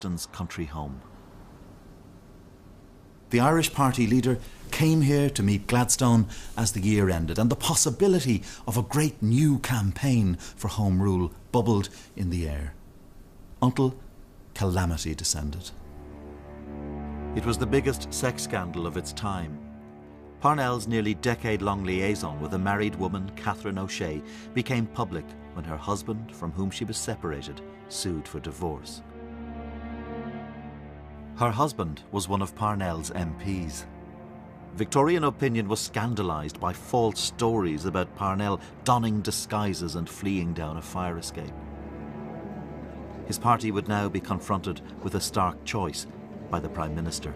Gladstone's country home. The Irish party leader came here to meet Gladstone as the year ended, and the possibility of a great new campaign for Home Rule bubbled in the air, until calamity descended. It was the biggest sex scandal of its time. Parnell's nearly decade-long liaison with a married woman, Catherine O'Shea, became public when her husband, from whom she was separated, sued for divorce. Her husband was one of Parnell's MPs. Victorian opinion was scandalised by false stories about Parnell donning disguises and fleeing down a fire escape. His party would now be confronted with a stark choice by the Prime Minister.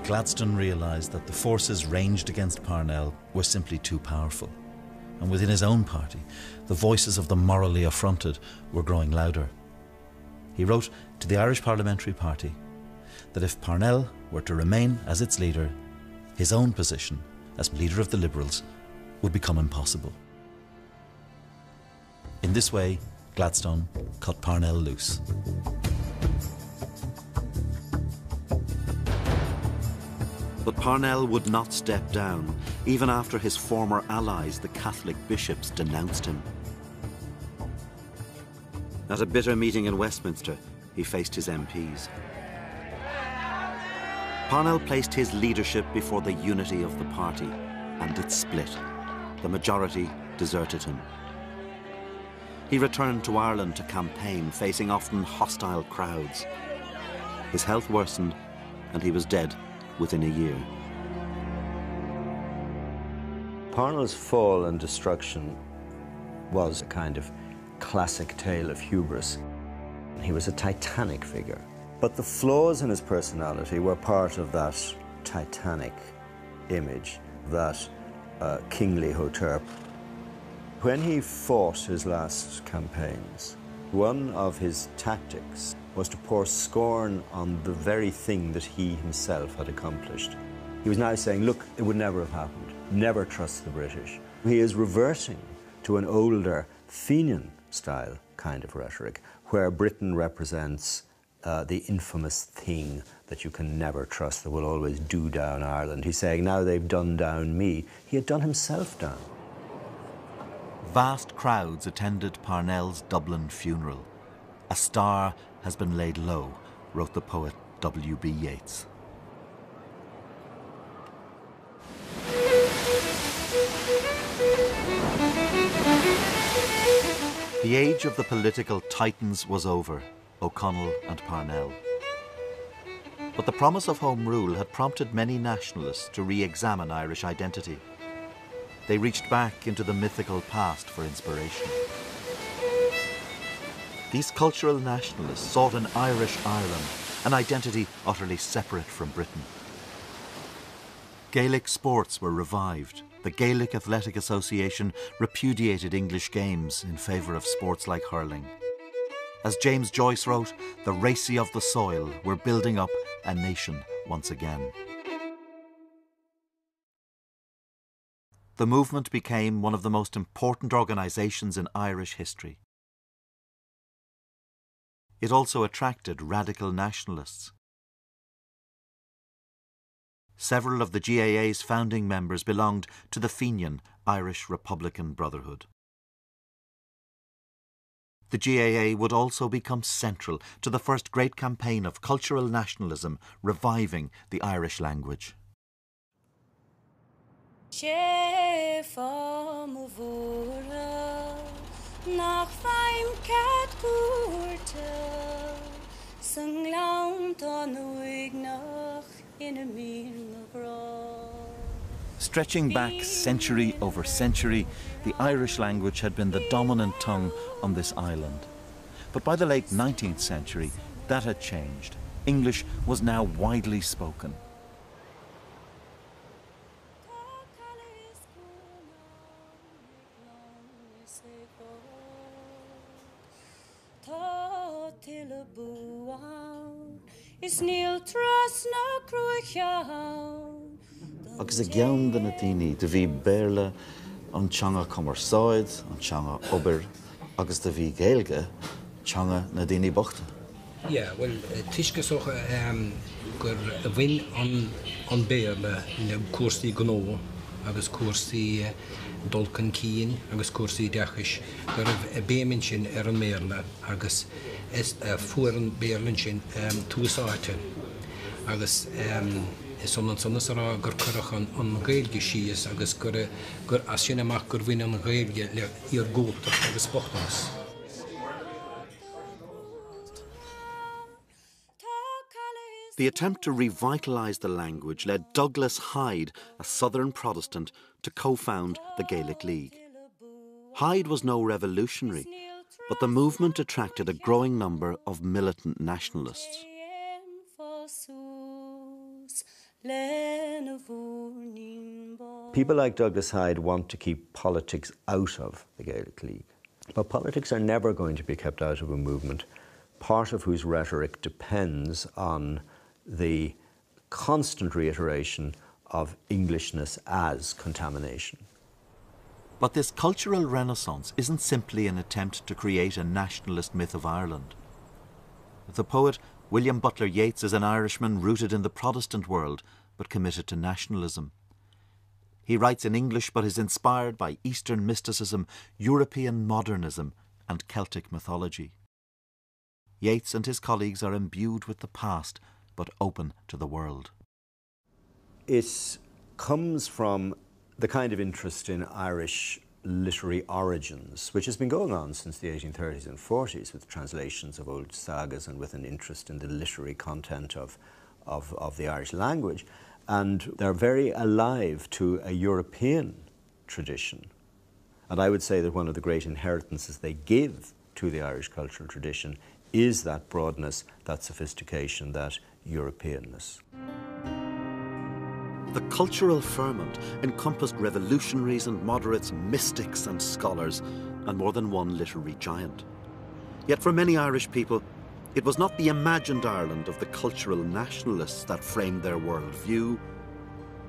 Gladstone realised that the forces ranged against Parnell were simply too powerful, and within his own party, the voices of the morally affronted were growing louder. He wrote to the Irish Parliamentary Party that if Parnell were to remain as its leader, his own position as leader of the Liberals would become impossible. In this way, Gladstone cut Parnell loose. But Parnell would not step down, even after his former allies, the Catholic bishops, denounced him. At a bitter meeting in Westminster, he faced his MPs. Parnell placed his leadership before the unity of the party, and it split. The majority deserted him. He returned to Ireland to campaign, facing often hostile crowds. His health worsened, and he was dead within a year. Parnell's fall and destruction was a kind of classic tale of hubris. He was a titanic figure, but the flaws in his personality were part of that titanic image, that kingly hauteur. When he fought his last campaigns, one of his tactics was to pour scorn on the very thing that he himself had accomplished. He was now saying, look, it would never have happened. Never trust the British. He is reverting to an older Fenian-style kind of rhetoric, where Britain represents the infamous thing that you can never trust, that will always do down Ireland. He's saying, now they've done down me. He had done himself down. Vast crowds attended Parnell's Dublin funeral. A star has been laid low, wrote the poet W.B. Yeats. The age of the political titans was over, O'Connell and Parnell. But the promise of Home Rule had prompted many nationalists to re-examine Irish identity. They reached back into the mythical past for inspiration. These cultural nationalists sought an Irish Ireland, an identity utterly separate from Britain. Gaelic sports were revived. The Gaelic Athletic Association repudiated English games in favour of sports like hurling. As James Joyce wrote, the racy of the soil were building up a nation once again. The movement became one of the most important organisations in Irish history. It also attracted radical nationalists. Several of the GAA's founding members belonged to the Fenian Irish Republican Brotherhood. The GAA would also become central to the first great campaign of cultural nationalism, reviving the Irish language. Stretching back century over century, the Irish language had been the dominant tongue on this island. But by the late 19th century, that had changed. English was now widely spoken. Agus a gceann den na daoine de bhí béarla an teanga Commerceáid, an teanga Obair, agus de bhí Gaeilge, teanga na daoine bochta? Yeah, well, tiske so gur a win on bearle in cuasaí gnó agus cuasaí dulcan cín agus cuasaí deachis gur a bémin sin ar an méarle agus is fuaran béarlin sin túsáite agus is an sará gur curach an ghailge síos agus gur as sin amach gur bhain an ghailge le ar gúlta agus bochtas. The attempt to revitalise the language led Douglas Hyde, a Southern Protestant, to co-found the Gaelic League. Hyde was no revolutionary, but the movement attracted a growing number of militant nationalists. People like Douglas Hyde want to keep politics out of the Gaelic League. But politics are never going to be kept out of a movement, part of whose rhetoric depends on the constant reiteration of Englishness as contamination. But this cultural renaissance isn't simply an attempt to create a nationalist myth of Ireland. The poet William Butler Yeats is an Irishman rooted in the Protestant world, but committed to nationalism. He writes in English, but is inspired by Eastern mysticism, European modernism, and Celtic mythology. Yeats and his colleagues are imbued with the past, but open to the world. It comes from the kind of interest in Irish literary origins, which has been going on since the 1830s and 40s, with translations of old sagas and with an interest in the literary content of the Irish language. And they're very alive to a European tradition. And I would say that one of the great inheritances they give to the Irish cultural tradition is that broadness, that sophistication, that Europeanness. The cultural ferment encompassed revolutionaries and moderates, mystics and scholars, and more than one literary giant. Yet for many Irish people, it was not the imagined Ireland of the cultural nationalists that framed their worldview,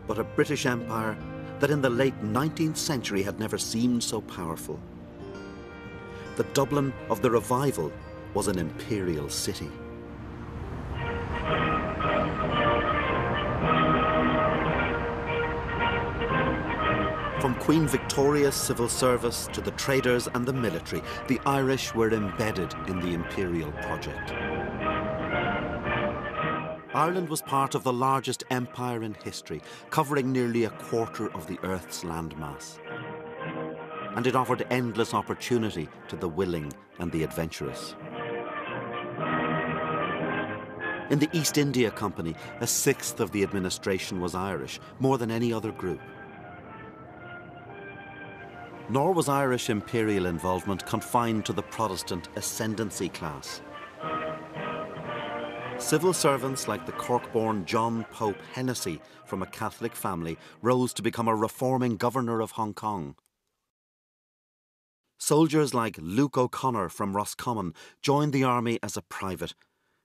but a British Empire that in the late 19th century had never seemed so powerful. The Dublin of the revival was an imperial city. From Queen Victoria's civil service to the traders and the military, the Irish were embedded in the imperial project. Ireland was part of the largest empire in history, covering nearly a quarter of the Earth's landmass. And it offered endless opportunity to the willing and the adventurous. In the East India Company, a sixth of the administration was Irish, more than any other group. Nor was Irish imperial involvement confined to the Protestant ascendancy class. Civil servants like the Cork-born John Pope Hennessy from a Catholic family rose to become a reforming governor of Hong Kong. Soldiers like Luke O'Connor from Roscommon joined the army as a private,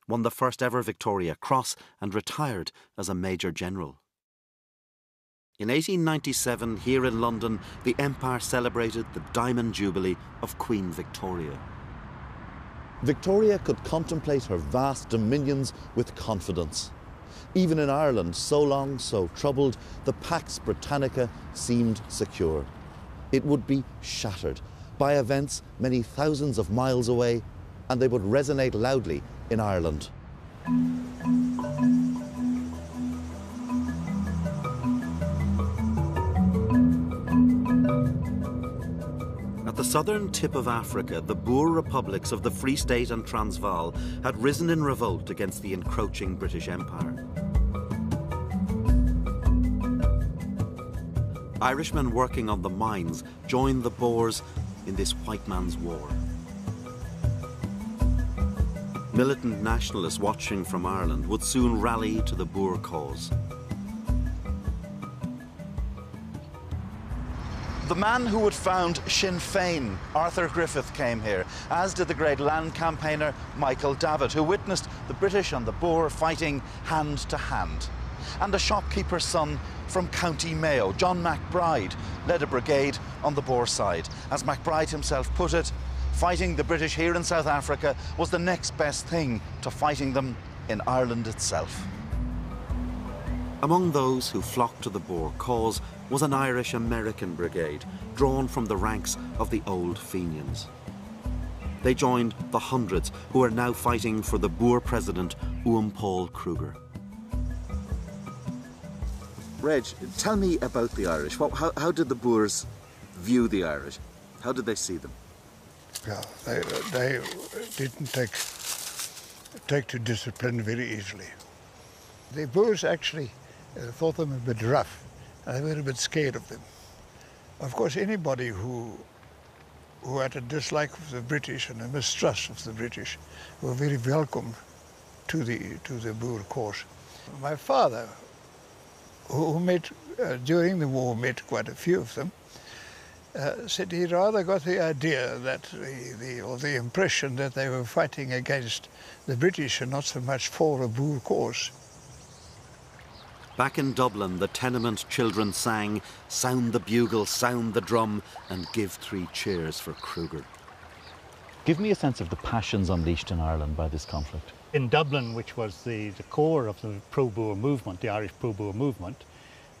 won the first ever Victoria Cross and retired as a Major General. In 1897, here in London, the Empire celebrated the Diamond Jubilee of Queen Victoria. Victoria could contemplate her vast dominions with confidence. Even in Ireland, so long, so troubled, the Pax Britannica seemed secure. It would be shattered by events many thousands of miles away, and they would resonate loudly in Ireland. At the southern tip of Africa, the Boer republics of the Free State and Transvaal had risen in revolt against the encroaching British Empire. Irishmen working on the mines joined the Boers in this white man's war. Militant nationalists watching from Ireland would soon rally to the Boer cause. The man who would found Sinn Féin, Arthur Griffith, came here, as did the great land campaigner Michael Davitt, who witnessed the British and the Boer fighting hand to hand. And a shopkeeper's son from County Mayo, John MacBride, led a brigade on the Boer side. As MacBride himself put it, Fighting the British here in South Africa was the next best thing to fighting them in Ireland itself. Among those who flocked to the Boer cause was an Irish-American brigade drawn from the ranks of the old Fenians. They joined the hundreds who are now fighting for the Boer president, Oom Paul Kruger. Reg, tell me about the Irish. How did the Boers view the Irish? How did they see them? Yeah, they didn't take to discipline very easily. The Boers actually thought them a bit rough, and they were a bit scared of them. Of course, anybody who had a dislike of the British and a mistrust of the British were very welcome to the Boer cause. My father, who met during the war, met quite a few of them, said he rather got the idea that the impression that they were fighting against the British and not so much for a Boer cause. Back in Dublin, the tenement children sang, "Sound the bugle, sound the drum, and give 3 cheers for Kruger." Give me a sense of the passions unleashed in Ireland by this conflict. In Dublin, which was the core of the pro-Boer movement, the Irish pro-Boer movement,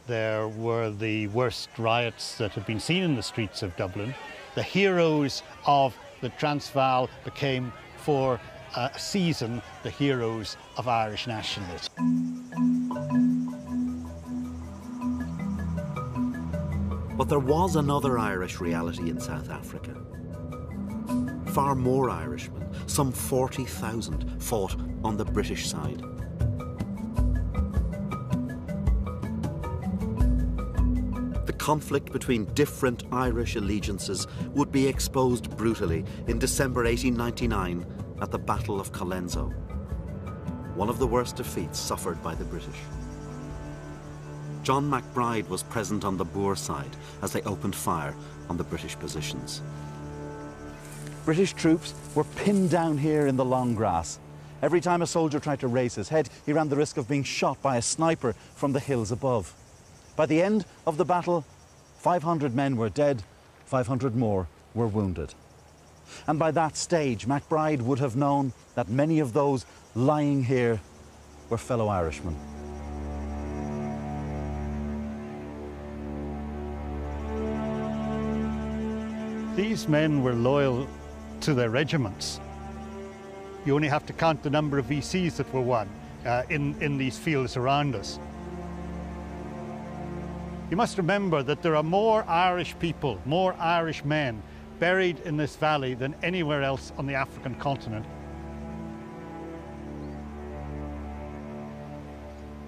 there were the worst riots that had been seen in the streets of Dublin. The heroes of the Transvaal became, for a season, the heroes of Irish nationalism. But there was another Irish reality in South Africa. Far more Irishmen, some 40,000, fought on the British side. The conflict between different Irish allegiances would be exposed brutally in December 1899 at the Battle of Colenso, one of the worst defeats suffered by the British. John MacBride was present on the Boer side as they opened fire on the British positions. British troops were pinned down here in the long grass. Every time a soldier tried to raise his head, he ran the risk of being shot by a sniper from the hills above. By the end of the battle, 500 men were dead, 500 more were wounded. And by that stage, MacBride would have known that many of those lying here were fellow Irishmen. These men were loyal to their regiments. You only have to count the number of VCs that were won in these fields around us. You must remember that there are more Irish people, more Irish men buried in this valley than anywhere else on the African continent.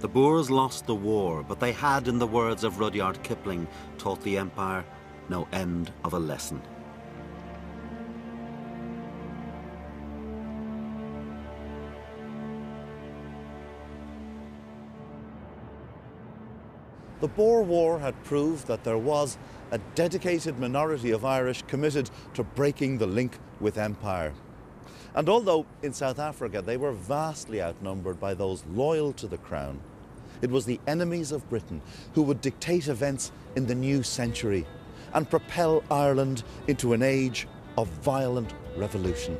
The Boers lost the war, but they had, in the words of Rudyard Kipling, taught the Empire no end of a lesson. The Boer War had proved that there was a dedicated minority of Irish committed to breaking the link with empire. And although in South Africa they were vastly outnumbered by those loyal to the Crown, it was the enemies of Britain who would dictate events in the new century and propel Ireland into an age of violent revolution.